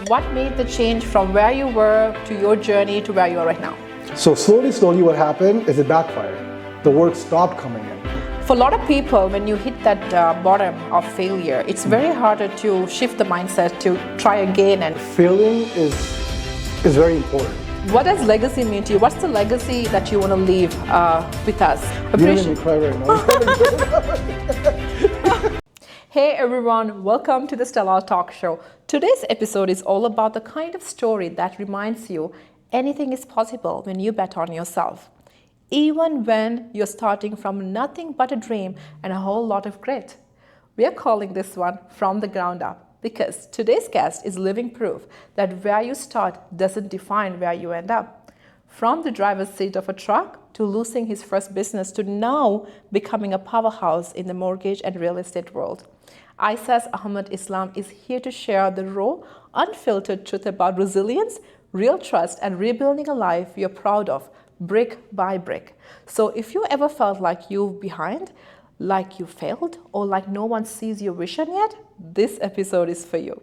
What made the change from where you were to your journey to where you are right now? So slowly what happened is it backfired. The work stopped coming in. For a lot of people, when you hit that bottom of failure, it's very harder to shift the mindset to try again. And Failing is very important. what does legacy mean to you? What's the legacy that you want to leave with us? You're making me cry right now. Hey everyone, welcome to the Stella Talk Show. Today's episode is all about the kind of story that reminds you anything is possible when you bet on yourself. Even when you're starting from nothing but a dream and a whole lot of grit. We are calling this one From the Ground Up because today's guest is living proof that where you start doesn't define where you end up. From the driver's seat of a truck to losing his first business to now becoming a powerhouse in the mortgage and real estate world. Ayzaz Ahmed Islam is here to share the raw, unfiltered truth about resilience, real trust, and rebuilding a life you're proud of, brick by brick. So if you ever felt like you're behind, like you failed, or like no one sees your vision yet, this episode is for you.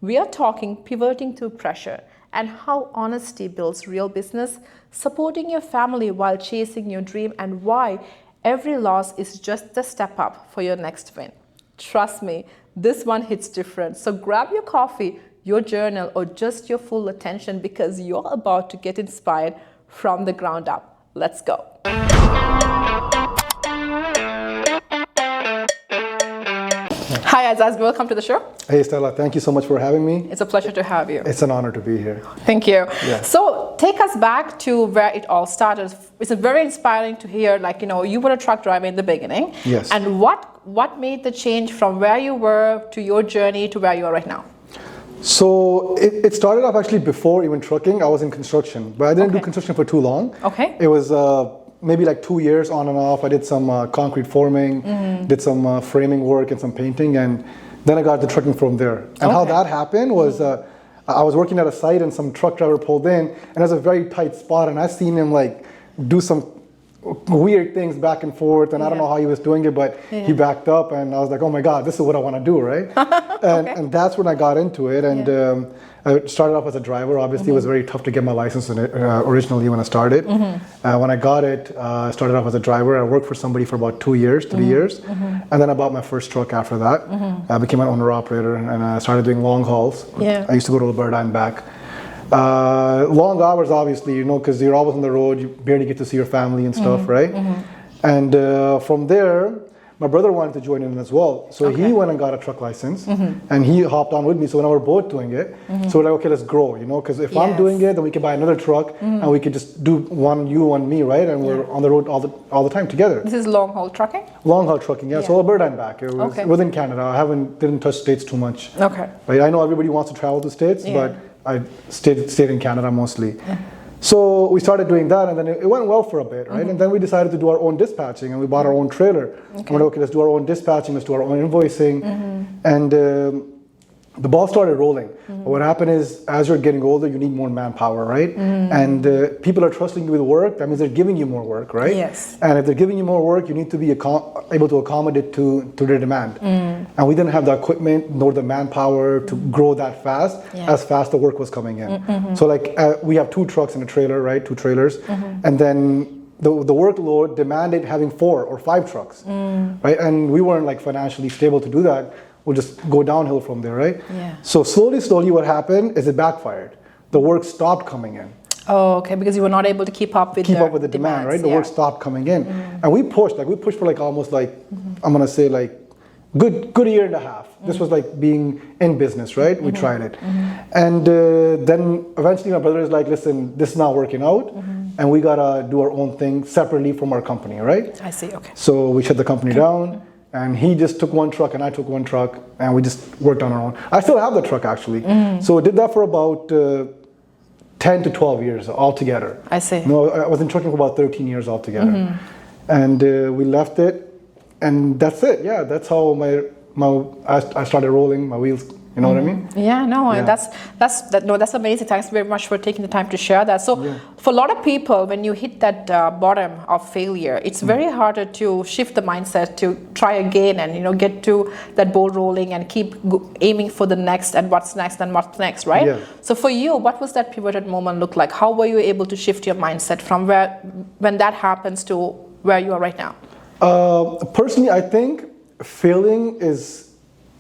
We are talking pivoting through pressure and how honesty builds real business, supporting your family while chasing your dream, and why every loss is just the step up for your next win. Trust me, this one hits different. So grab your coffee, your journal, or just your full attention because you're about to get inspired from the ground up. Let's go. Hi Ayzaz, welcome to the show. Hey Stella, thank you so much for having me. It's a pleasure to have you. It's an honor to be here. Thank you. Yeah. So take us back to where it all started. It's very inspiring to hear, you were a truck driver in the beginning. Yes. And what made the change from where you were to your journey to where you are right now? So it started off actually before even trucking. I was in construction, but I didn't do construction for too long. Okay. It was maybe like 2 years on and off. I did some concrete forming, did some framing work and some painting, and then I got the trucking from there. And how that happened was I was working at a site and some truck driver pulled in, and it was a very tight spot, and I seen him do some weird things back and forth, and I don't know how he was doing it, but he backed up, and I was like, oh my God, this is what I want to do, right? And that's when I got into it, and I started off as a driver. Obviously, it was very tough to get my license in it, originally when I started. When I got it, I started off as a driver. I worked for somebody for about 2 years, 3 years, and then I bought my first truck after that. I became an owner-operator, and I started doing long hauls. I used to go to Alberta and back. Long hours, obviously, because you're always on the road, you barely get to see your family and stuff, right? And from there, my brother wanted to join in as well. So he went and got a truck license, and he hopped on with me. So now we're both doing it. So we're like, okay, let's grow, because if I'm doing it, then we can buy another truck, and we could just do one you, one me, right? And we're on the road all the time together. This is long haul trucking? Long haul trucking, yeah. So Alberta and back. It was within Canada. I didn't touch States too much. Okay. Right? I know everybody wants to travel to States, but I stayed in Canada mostly. So we started doing that, and then it went well for a bit, right? And then we decided to do our own dispatching, and we bought our own trailer. And we're like, okay, let's do our own dispatching, let's do our own invoicing. And the ball started rolling. But what happened is, as you're getting older, you need more manpower, right? And people are trusting you with work. That means they're giving you more work, right? Yes. And if they're giving you more work, you need to be able to accommodate to their demand. And we didn't have the equipment nor the manpower to grow that fast, as fast the work was coming in. So we have 2 trucks and a trailer, right? 2 trailers. And then the workload demanded having 4 or 5 trucks, right? And we weren't financially stable to do that. We'll just go downhill from there, right? So slowly what happened is it backfired. The work stopped coming in. Oh, okay, because you were not able to keep up with the demand, right? The work stopped coming in. And we pushed for almost I'm gonna say good year and a half. This was being in business, right? We tried it. And then eventually my brother is like, listen, this is not working out, and we gotta do our own thing separately from our company, right? I see, okay. So we shut the company down. And he just took 1 truck and I took 1 truck, and we just worked on our own. I still have the truck actually. So we did that for about 10 to 12 years altogether. I see. I was in trucking for about 13 years altogether. And we left it, and that's it. Yeah, that's how I started rolling my wheels. You know what I mean? Yeah, no, that's amazing. Thanks very much for taking the time to share that. So, for a lot of people, when you hit that bottom of failure, it's very harder to shift the mindset to try again and get to that ball rolling and keep aiming for the next and what's next, right? Yeah. So, for you, what was that pivoted moment look like? How were you able to shift your mindset from when that happens to where you are right now? Personally, I think failing is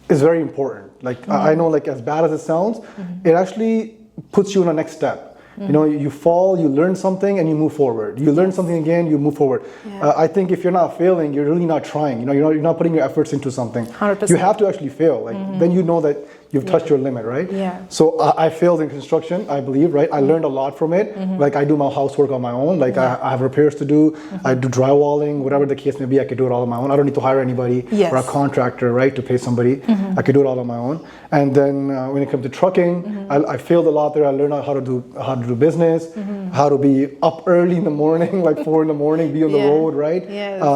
very important. Like I know, like as bad as it sounds, it actually puts you on a next step. You fall, you learn something, and you move forward. You learn something again, you move forward. I think if you're not failing, you're really not trying. You're not putting your efforts into something. 100%. You have to actually fail. Like then you know that you've touched your limit, right? Yeah. So I failed in construction, I believe, right? I learned a lot from it. Like I do my housework on my own. Like I have repairs to do. I do drywalling, whatever the case may be. I could do it all on my own. I don't need to hire anybody or a contractor, right, to pay somebody. I could do it all on my own. And then when it comes to trucking, I failed a lot there. I learned how to do business, how to be up early in the morning, like 4 in the morning, be on the road, right?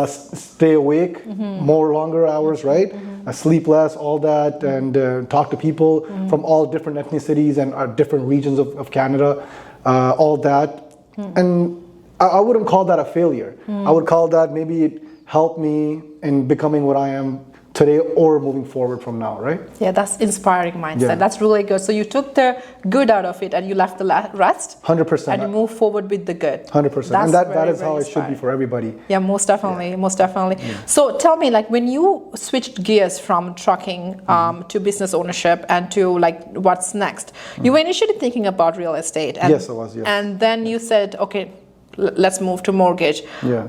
Stay awake more longer hours, right? Sleep less, all that, and talk to people from all different ethnicities and different regions of Canada, all that. And I wouldn't call that a failure. I would call that maybe it helped me in becoming what I am today or moving forward from now, right? Yeah, that's inspiring mindset. That's really good. So you took the good out of it and you left the rest. 100%. And you move forward with the good. 100%. And that is how it should be for everybody. Yeah, most definitely. So tell me, like when you switched gears from trucking to business ownership and to like what's next, you were initially thinking about real estate. And, yes, I was, yes. And then you said, okay, let's move to mortgage.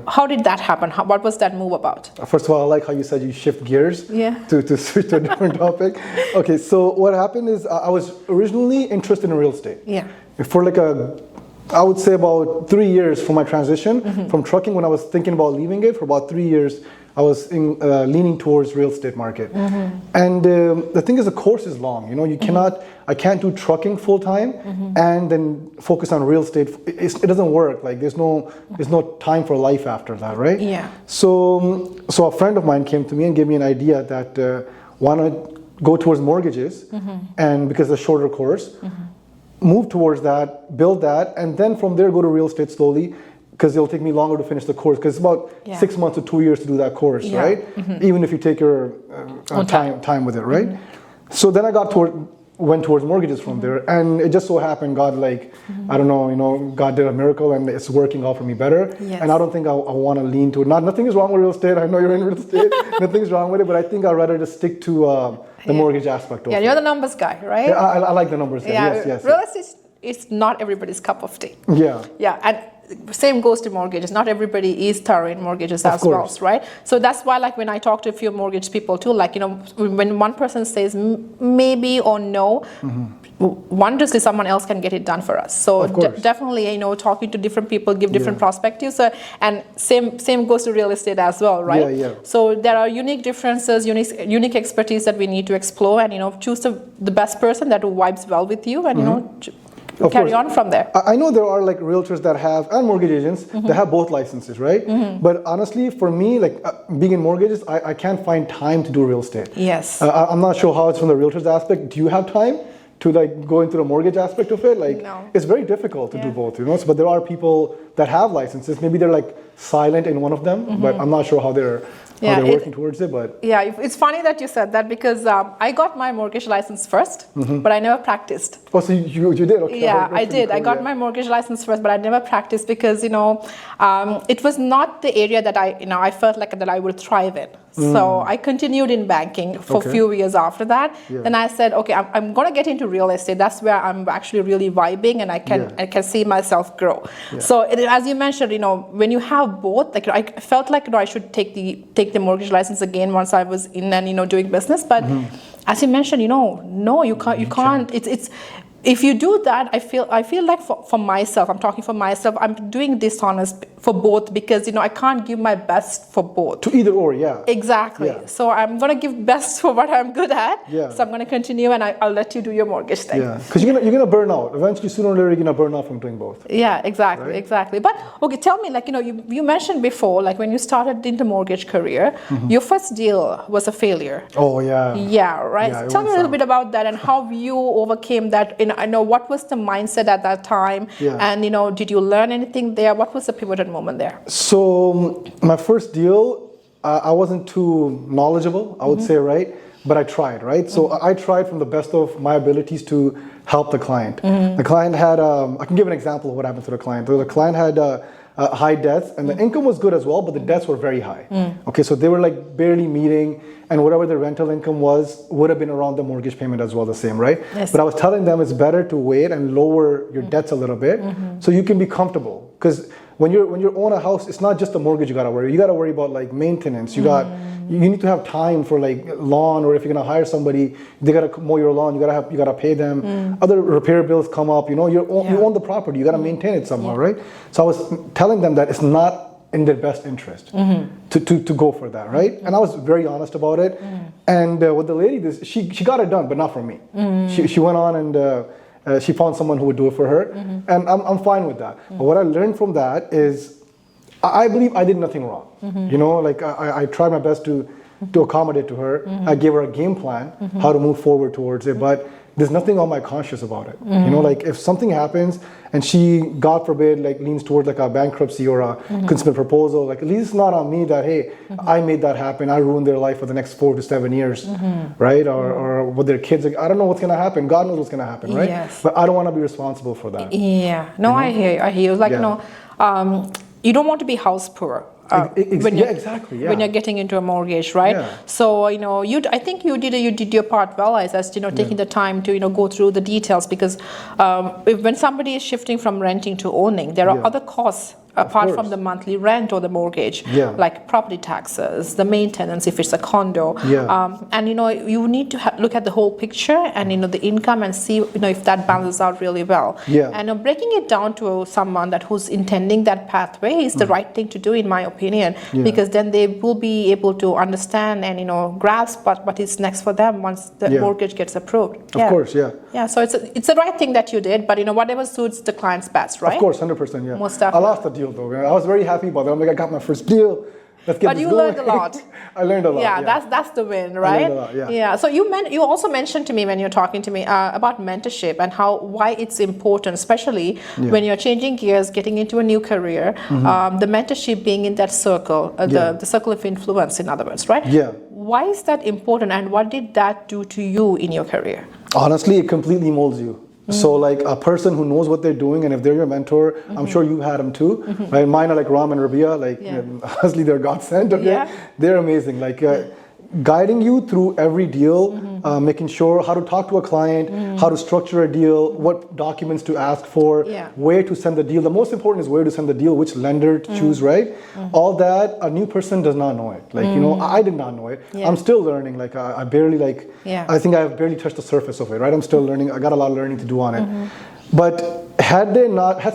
How did that happen? What was that move about? First of all, I like how you said you shift gears to switch to a different topic. Okay, so what happened is I was originally interested in real estate. For like I would say about 3 years for my transition from trucking, when I was thinking about leaving it, for about 3 years, I was leaning towards real estate market. And the thing is, the course is long. I can't do trucking full time and then focus on real estate. It doesn't work. Like there's no time for life after that, right? So a friend of mine came to me and gave me an idea that why not go towards mortgages, and because it's a shorter course, move towards that, build that, and then from there go to real estate slowly. Because it'll take me longer to finish the course. Because it's about 6 months to 2 years to do that course, right? Even if you take your time with it, right? So then I went towards mortgages from there, and it just so happened God, I don't know, God did a miracle, and it's working out for me better. And I don't think I want to lean to it. Nothing is wrong with real estate. I know you're in real estate. Nothing's wrong with it, but I think I'd rather just stick to the mortgage aspect of it. You're the numbers guy, right? Yeah, I like the numbers guy. Yes. Real estate is not everybody's cup of tea. Yeah, and same goes to mortgages. Not everybody is thorough in mortgages as well, right? So that's why, like, when I talk to a few mortgage people too, like, when one person says maybe or no, wonders if someone else can get it done for us. So definitely, talking to different people give different perspectives. And same goes to real estate as well, right? So there are unique differences, unique expertise that we need to explore, and choose the best person that vibes well with you, and carry on from there. I know there are like realtors that have, and mortgage agents that have both licenses, right? But honestly, for me, like being in mortgages, I can't find time to do real estate. I'm not sure how it's from the realtors aspect. Do you have time to like go into the mortgage aspect of it? Like, no. It's very difficult to do both, but there are people that have licenses. Maybe they're like silent in one of them, but I'm not sure how they're working towards it. But it's funny that you said that, because I got my mortgage license first, but I never practiced. Oh, so you did? Okay. Yeah, I did. Cool, I got my mortgage license first, but I never practiced because it was not the area that I felt like that I would thrive in. So I continued in banking for a few years after that. Then I said, okay, I'm going to get into real estate. That's where I'm actually really vibing, and I can see myself grow. So as you mentioned, when you have both, like I felt like I should take the mortgage license again once I was in and doing business. But as you mentioned, no, you can't. It's if you do that, I feel like for myself, I'm talking for myself, I'm doing dishonest for both, because I can't give my best for both. To either or, yeah. Exactly. Yeah. So I'm going to give best for what I'm good at. Yeah. So I'm going to continue, and I'll let you do your mortgage thing. Yeah, because you're gonna burn out. Eventually, sooner or later, you're gonna burn out from doing both. Yeah, exactly, Right? exactly. But okay, tell me, like, you mentioned before, like when you started in the mortgage career, your first deal was a failure. Oh yeah. Yeah, right. Yeah, Tell me a little bit about that and how you overcame that. I know what was the mindset at that time, Yeah. and did you learn anything there? What was the pivotal moment there? So my first deal, I wasn't too knowledgeable, I would say, right? But I tried, right? So I tried from the best of my abilities to help the client. The client had, I can give an example of what happened to the client. So the client had high debts, and the income was good as well, but the debts were very high. Okay, so they were like barely meeting, and whatever the rental income was would have been around the mortgage payment as well, the same, right? Yes. But I was telling them it's better to wait and lower your debts a little bit so you can be comfortable. Because when you own a house, it's not just the mortgage you gotta worry. You gotta worry about like maintenance. You need to have time for like lawn, or if you're gonna hire somebody, they gotta mow your lawn. You gotta pay them. Other repair bills come up. You own the property. You gotta maintain it somehow, right? So I was telling them that it's not in their best interest to go for that, right? And I was very honest about it. And what the lady did, she got it done, but not for me. She went on and she found someone who would do it for her, and I'm fine with that. But what I learned from that is, I believe I did nothing wrong. Like I tried my best to accommodate to her. I gave her a game plan how to move forward towards it, but there's nothing on my conscience about it. Like if something happens and she, God forbid, like leans towards like a bankruptcy or a consumer proposal, like at least it's not on me that, hey, I made that happen. I ruined their life for the next 4 to 7 years, right? Or with their kids, like, I don't know what's gonna happen. God knows what's gonna happen, right? Yes. But I don't want to be responsible for that. Yeah. No, I hear you. Like, you don't want to be house poor. Exactly. Yeah. When you're getting into a mortgage, right? Yeah. So I think you did your part well, as taking the time to go through the details, because when somebody is shifting from renting to owning, there are other costs apart from the monthly rent or the mortgage, like property taxes, the maintenance if it's a condo, and you need to look at the whole picture and the income and see if that balances out really well. And breaking it down to someone who's intending that pathway is the right thing to do, in my opinion, because then they will be able to understand and grasp what is next for them once the mortgage gets approved. Of course, yeah. So it's the right thing that you did, but whatever suits the client's best, right? Of course, 100%. Yeah. Most I definitely. lost the deal though. Man. I was very happy about it. I'm like, I got my first deal. Let's get But this you going. learned a lot. I learned a lot. Yeah, that's the win, right? I learned a lot, yeah. So you also mentioned to me when you're talking to me about mentorship and why it's important, especially when you're changing gears, getting into a new career. The mentorship being in that circle, the circle of influence, in other words, right? Yeah. Why is that important, and what did that do to you in your career? Honestly, it completely molds you. So like a person who knows what they're doing, and if they're your mentor, I'm sure you've had them too, right? Mine are like Ram and Rabia, like honestly they're God sent, okay? They're amazing, like guiding you through every deal, making sure how to talk to a client, how to structure a deal, what documents to ask for, where to send the deal. The most important is where to send the deal, which lender to choose, right? All that, a new person does not know it. Like, I did not know it. I'm still learning. Like I barely I think I've barely touched the surface of it, right? I'm still learning. I got a lot of learning to do on it. But had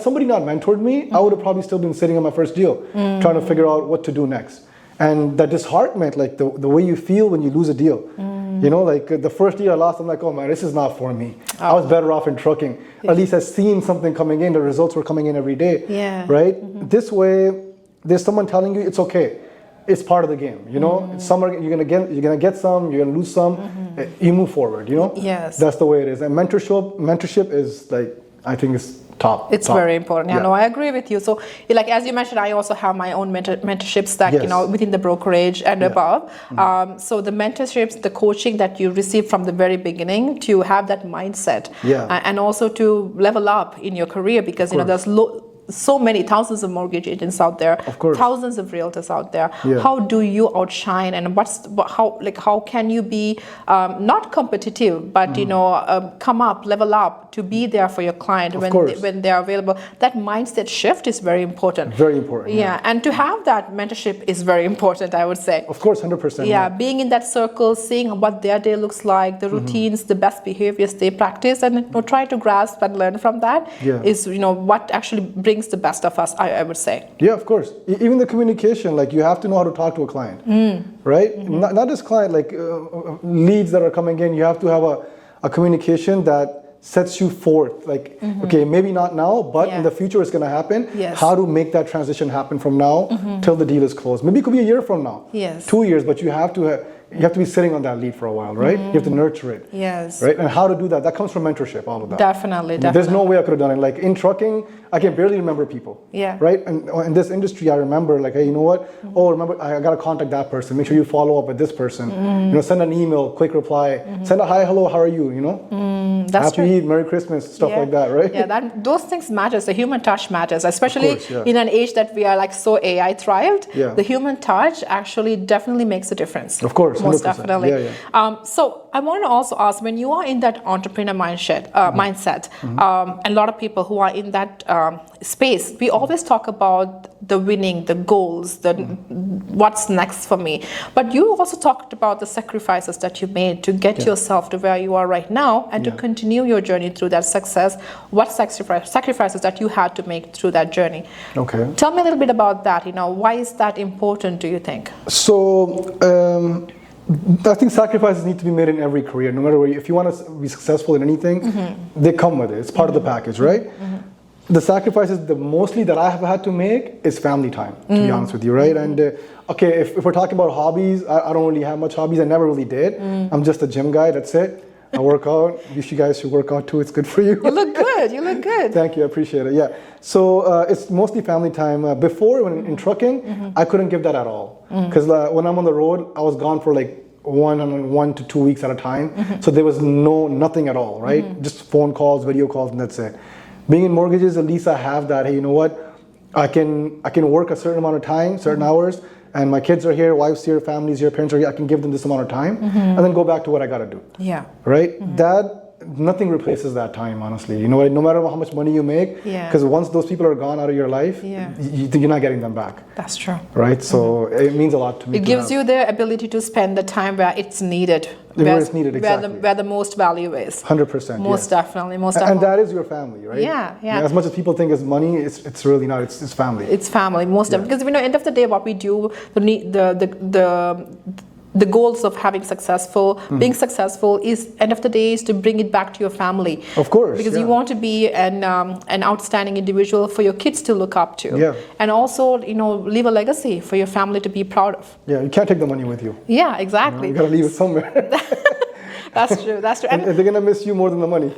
somebody not mentored me, I would have probably still been sitting on my first deal, trying to figure out what to do next. And that disheartenment, like the way you feel when you lose a deal, like the first deal I lost, I'm like, oh man, this is not for me. I was better off in trucking. At least I seen something coming in. The results were coming in every day, right? This way, there's someone telling you it's okay. It's part of the game, you're gonna get some, you're gonna lose some. You move forward, Yes. That's the way it is. And mentorship is like, I think it's top. It's very important. No, I agree with you. So, like as you mentioned, I also have my own mentorships that within the brokerage and above. So the mentorships, the coaching that you receive from the very beginning to have that mindset, and also to level up in your career, because there's so many thousands of mortgage agents out there, thousands of realtors out there. How do you outshine, and how can you be not competitive, but come up, level up to be there for your client when they're available? That mindset shift is very important. Very important. Yeah, and to have that mentorship is very important, I would say. Of course, 100%. Yeah, being in that circle, seeing what their day looks like, the routines, the best behaviors they practice, and try to grasp and learn from that is what actually brings brings the best of us, I would say. Yeah, of course. Even the communication, like you have to know how to talk to a client, right? Not just client, like leads that are coming in. You have to have a communication that sets you forth. Like, okay, maybe not now, but in the future it's going to happen. Yes. How to make that transition happen from now till the deal is closed. Maybe it could be a year from now. Yes. 2 years, but you have to be sitting on that lead for a while, right? You have to nurture it. Yes. Right? And how to do that? That comes from mentorship, all of that. Definitely. There's no way I could have done it. Like in trucking, I can barely remember people. Yeah. Right? And in this industry, I remember like, hey, you know what? Oh, remember, I got to contact that person. Make sure you follow up with this person. You know, send an email, quick reply. Send a hi, hello, how are you? You know? That's Happy Eid, Merry Christmas, stuff like that, right? Yeah, those things matters. The human touch matters, especially in an age that we are like so AI thrived. Yeah. The human touch actually definitely makes a difference. Of course, most 100%. definitely. Yeah. So I want to also ask, when you are in that entrepreneur mindset, and a lot of people who are in that space, we always talk about the winning, the goals, the what's next for me. But you also talked about the sacrifices that you made to get yourself to where you are right now and to continue your journey through that success. What sacrifices that you had to make through that journey? Okay. Tell me a little bit about that. You know, why is that important, do you think? So, I think sacrifices need to be made in every career, no matter where if you want to be successful in anything, they come with it. It's part of the package, right? The sacrifices mostly that I have had to make is family time, to be honest with you, right? And okay, if we're talking about hobbies, I don't really have much hobbies. I never really did. I'm just a gym guy, that's it. I work out. You guys should work out too. It's good for you. You look good. You look good. Thank you. I appreciate it. Yeah. So it's mostly family time. Before, when in trucking, I couldn't give that at all. Because when I'm on the road, I was gone for like 1 to 2 weeks at a time. So there was nothing at all, right? Just phone calls, video calls, and that's it. Being in mortgages, at least I have that. Hey, you know what? I can work a certain amount of time, certain hours, and my kids are here, wife's here, family's here, parents are here. I can give them this amount of time, and then go back to what I got to do. Yeah. Right? Nothing replaces that time, honestly. You know what? No matter how much money you make, because once those people are gone out of your life, you're not getting them back. That's true. Right? So it means a lot to me. It gives you the ability to spend the time where it's needed. Where it's needed, exactly. Where the most value is. 100%. Most definitely. And that is your family, right? Yeah. As much as people think it's money, it's really not. It's family. It's family, most definitely. Because end of the day, what we do, the goals of having being successful is, end of the day, is to bring it back to your family. Of course. Because you want to be an outstanding individual for your kids to look up to. Yeah. And also, leave a legacy for your family to be proud of. Yeah, you can't take the money with you. Yeah, exactly. You gotta leave it somewhere. That's true. And they're gonna miss you more than the money.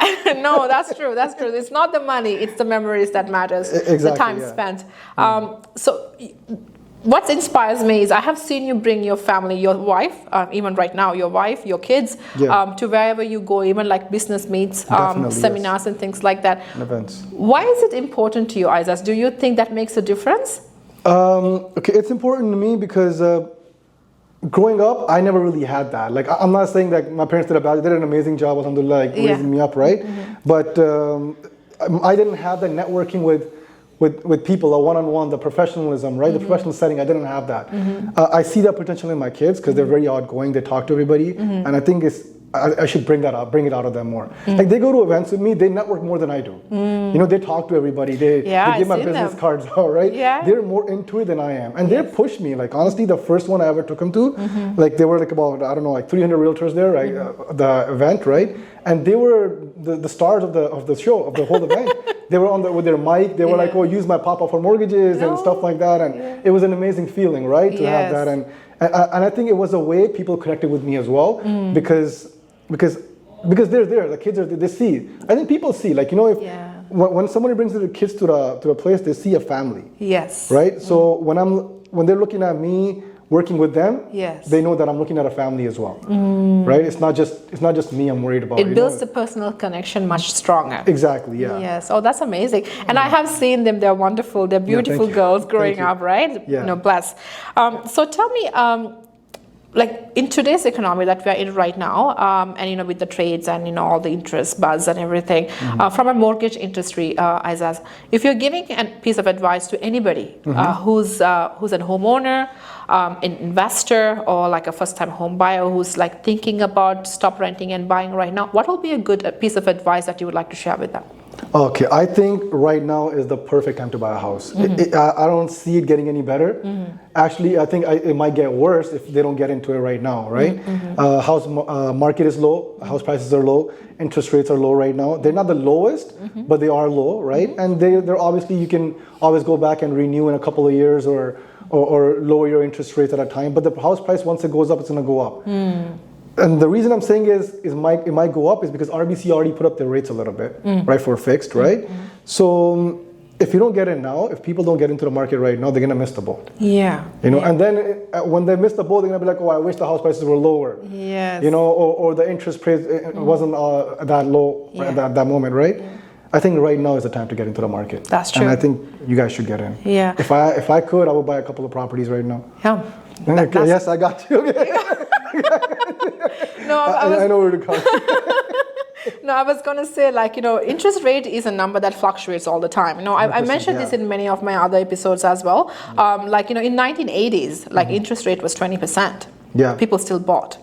No, that's true. It's not the money, it's the memories that matters. Exactly, the time spent. So what inspires me is I have seen you bring your family, your wife, even right now, your wife, your kids, to wherever you go, even like business meets, seminars and things like that. And events. Why is it important to you, Ayzaz? Do you think that makes a difference? Okay, it's important to me because growing up, I never really had that. Like, I'm not saying that my parents did an amazing job, alhamdulillah, like raising me up, right? But I didn't have the networking with people, a one-on-one, the professionalism, right? The professional setting, I didn't have that. I see that potential in my kids because they're very outgoing. They talk to everybody, and I think I should bring it out of them more. Like they go to events with me, they network more than I do. They talk to everybody. They give my business cards out, right? They're more into it than I am, and they push me. Like honestly, the first one I ever took them to, like they were like about 300 realtors there, right? The event, right? And they were the stars of the show, of the whole event. They were with their mic. They were like, "Oh, use my papa for mortgages and stuff like that." And it was an amazing feeling, right, to have that. And I think it was a way people connected with me as well, because they're there. The kids are there. They see. I think people see. Like when somebody brings their kids to a place, they see a family. Yes. Right. So when they're looking at me working with them, they know that I'm looking at a family as well, right? It's not just me I'm worried about. It builds the personal connection much stronger. Exactly, yeah. Yes, oh, that's amazing. And I have seen them, they're wonderful, they're beautiful girls growing up, right? Yeah. Bless. So tell me, like in today's economy that we are in right now, and with the trades and all the interest buzz and everything, from a mortgage industry, Ayzaz, if you're giving a piece of advice to anybody who's a homeowner, an investor, or like a first-time home buyer who's like thinking about stop renting and buying right now, what will be a good piece of advice that you would like to share with them? Okay, I think right now is the perfect time to buy a house. I don't see it getting any better. Actually, I think it might get worse if they don't get into it right now, right? House market is low, house prices are low, interest rates are low right now. They're not the lowest, but they are low, right? And they're obviously, you can always go back and renew in a couple of years or lower your interest rates at a time. But the house price, once it goes up, it's going to go up. And the reason I'm saying it might go up is because RBC already put up their rates a little bit, right, for fixed, right? So if you don't get in now, if people don't get into the market right now, they're gonna miss the boat. Yeah. You know, and then when they miss the boat, they're gonna be like, oh, I wish the house prices were lower. Yes. You know, or the interest rate wasn't that low at that moment, right? Yeah. I think right now is the time to get into the market. That's true. And I think you guys should get in. Yeah. If I could, I would buy a couple of properties right now. Yeah. Okay, yes, I got you. No, I know where to come. No, I was going to say, like, you know, interest rate is a number that fluctuates all the time. You know, I mentioned this in many of my other episodes as well. Like, you know, in 1980s, like interest rate was 20%. Yeah. People still bought.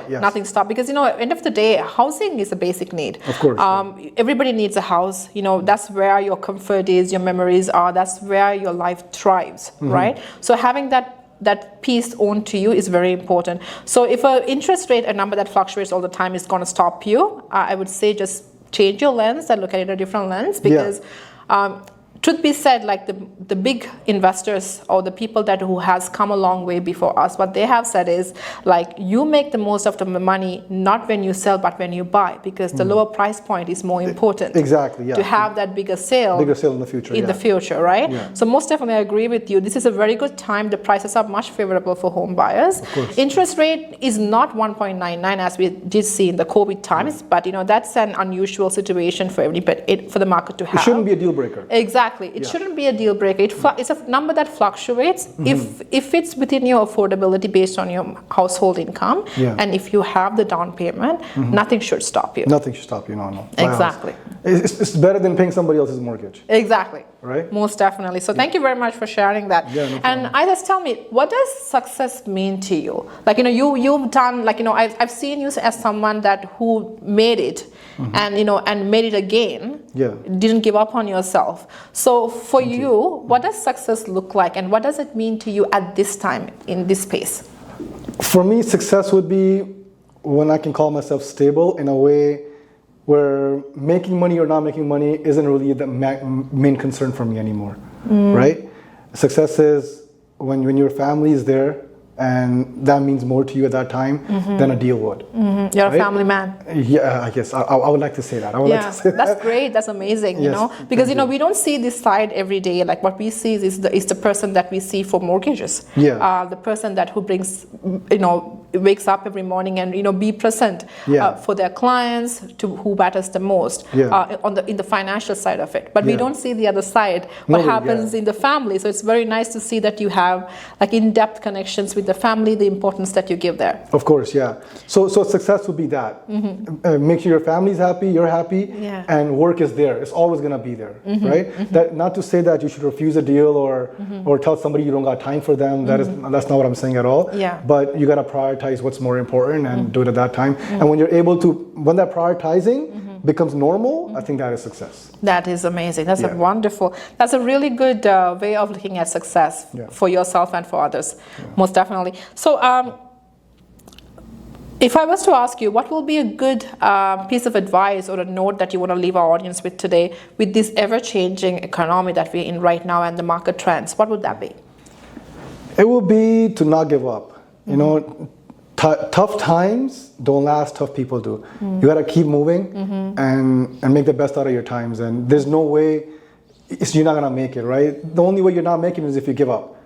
Yes. Nothing stopped because, you know, end of the day, housing is a basic need. Of course. Everybody needs a house. You know, that's where your comfort is, your memories are. That's where your life thrives, right? So having that piece owned to you is very important. So if an interest rate, a number that fluctuates all the time, is going to stop you, I would say just change your lens and look at it a different lens because truth be said, like the big investors or the people who has come a long way before us, what they have said is like you make the most of the money not when you sell but when you buy, because the lower price point is more important. Exactly. Yeah. To have that bigger sale in the future. The future, right? Yeah. So most definitely, I agree with you. This is a very good time. The prices are much favorable for home buyers. Of course. Interest rate is not 1.99 as we did see in the COVID times, but you know that's an unusual situation for for the market to have. It shouldn't be a deal breaker. Exactly. It shouldn't be a deal breaker. It's a number that fluctuates if it's within your affordability based on your household income, and if you have the down payment, nothing should stop you. Nothing should stop you. No. Exactly. It's better than paying somebody else's mortgage. Exactly. Right? Most definitely. So thank you very much for sharing that. Yeah, no and Ayzaz, tell me, what does success mean to you? Like, you know, you've done, like, you know, I've seen you as someone who made it and, you know, and made it again. Yeah. Didn't give up on yourself. So for you, what does success look like and what does it mean to you at this time in this space? For me, success would be when I can call myself stable in a way where making money or not making money isn't really the main concern for me anymore, right? Success is when your family is there and that means more to you at that time than a deal would. You're a family man. Yeah, I guess I would like to say that. I would like to say that's great. That's amazing. You know, because you know we don't see this side every day. Like what we see is the person that we see for mortgages. Yeah. The person who brings, you know, wakes up every morning and, you know, be present for their clients, to who matters the most in the financial side of it. But we don't see the other side, what happens in the family. So it's very nice to see that you have like in-depth connections with the family, the importance that you give there. Of course, yeah. So success would be that. Make sure your family's happy, you're happy, and work is there. It's always going to be there, right? That, not to say that you should refuse a deal or tell somebody you don't got time for them. That's not what I'm saying at all. Yeah. But you got to prioritize what's more important and do it at that time. And when you're able to, when that prioritizing becomes normal, I think that is success. That is amazing. That's a wonderful, that's a really good way of looking at success for yourself and for others. Most definitely. So if I was to ask you, what will be a good piece of advice or a note that you want to leave our audience with today with this ever-changing economy that we're in right now and the market trends, what would that be? It will be to not give up. You know, tough times don't last, tough people do. You got to keep moving and make the best out of your times. And there's no way you're not going to make it, right? The only way you're not making it is if you give up.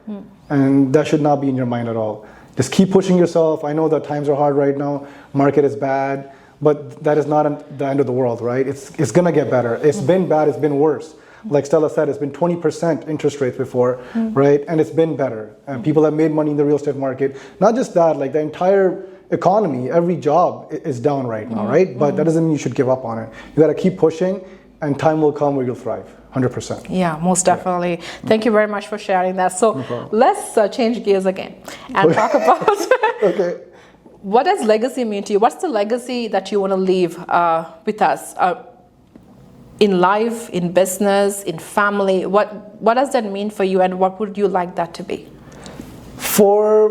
And that should not be in your mind at all. Just keep pushing yourself. I know that times are hard right now. Market is bad, but that is not the end of the world, right? It's going to get better. It's been bad. It's been worse. Like Stella said, it's been 20% interest rates before, right? And it's been better. And people have made money in the real estate market. Not just that, like the entire economy, every job is down right now, right? But that doesn't mean you should give up on it. You got to keep pushing, and time will come where you'll thrive. 100%. Yeah, most definitely. Thank you very much for sharing that. So let's change gears again and talk about what does legacy mean to you? What's the legacy that you want to leave with us? in life, in business, in family? What does that mean for you, and what would you like that to be? For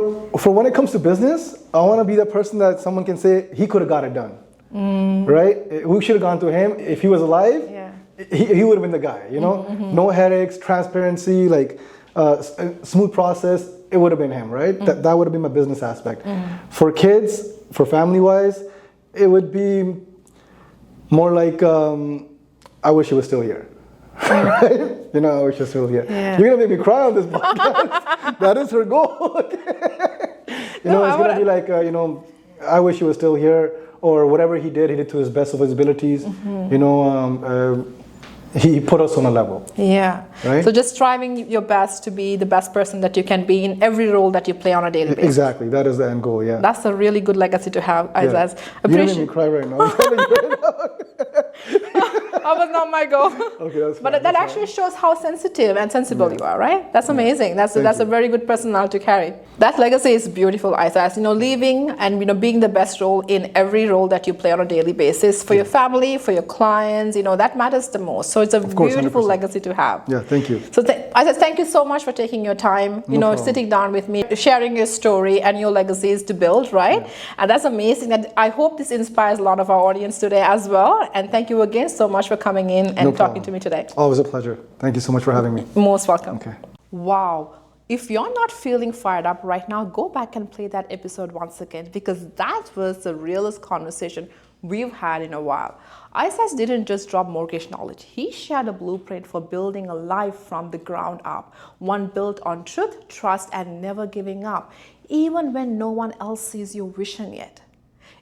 when it comes to business, I want to be the person that someone can say he could have got it done, right? We should have gone to him if he was alive. Yeah. He would have been the guy, you know. No headaches, transparency, like smooth process. It would have been him, right? That would have been my business aspect. For kids, for family wise, it would be more like I wish he was still here. Right? You know, I wish he was still here. Yeah. You're gonna make me cry on this podcast. That is her goal. You know, it's gonna be like I wish he was still here, or whatever he did to his best of his abilities. You know, he put us on a level. Yeah. Right? So just striving your best to be the best person that you can be in every role that you play on a daily basis. Exactly. That is the end goal. Yeah. That's a really good legacy to have, Ayzaz. You're making me cry right now. That was not my goal. Okay, that's fine. But that actually shows how sensitive and sensible you are, right? That's amazing. That's a very good personality to carry. That legacy is beautiful, Ayzaz. You know, living and being the best role in every role that you play on a daily basis for your family, for your clients. You know, that matters the most. So it's a beautiful 100%. legacy to have. Yeah, thank you. So Ayzaz, thank you so much for taking your time. No problem. Sitting down with me, sharing your story and your legacies to build, right? Yeah. And that's amazing. That I hope this inspires a lot of our audience today as well. And thank you again so much for coming in and talking to me today. Always a pleasure. Thank you so much for having me. Most welcome. Okay. Wow. If you're not feeling fired up right now, go back and play that episode once again, because that was the realest conversation we've had in a while. Ayzaz didn't just drop mortgage knowledge. He shared a blueprint for building a life from the ground up, one built on truth, trust, and never giving up, even when no one else sees your vision yet.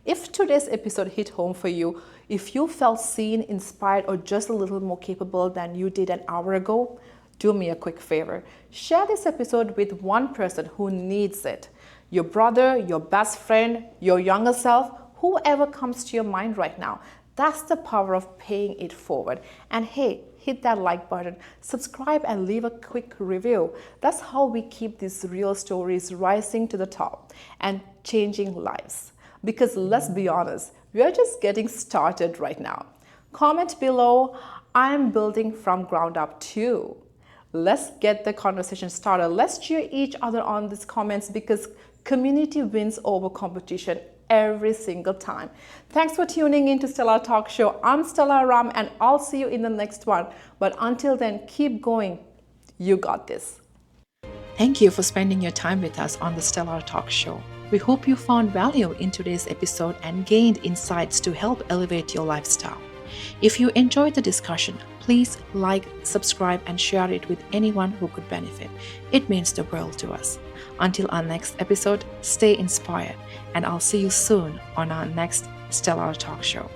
If today's episode hit home for you, if you felt seen, inspired, or just a little more capable than you did an hour ago, do me a quick favor. Share this episode with one person who needs it. Your brother, your best friend, your younger self, whoever comes to your mind right now. That's the power of paying it forward. And hey, hit that like button, subscribe, and leave a quick review. That's how we keep these real stories rising to the top and changing lives. Because let's be honest, we are just getting started right now. Comment below, I'm building from ground up too. Let's get the conversation started. Let's cheer each other on these comments, because community wins over competition every single time. Thanks for tuning in to Stellar Talk Show. I'm Stella Ram, and I'll see you in the next one. But until then, keep going. You got this. Thank you for spending your time with us on the Stellar Talk Show. We hope you found value in today's episode and gained insights to help elevate your lifestyle. If you enjoyed the discussion, please like, subscribe, and share it with anyone who could benefit. It means the world to us. Until our next episode, stay inspired, and I'll see you soon on our next Stellar Talk Show.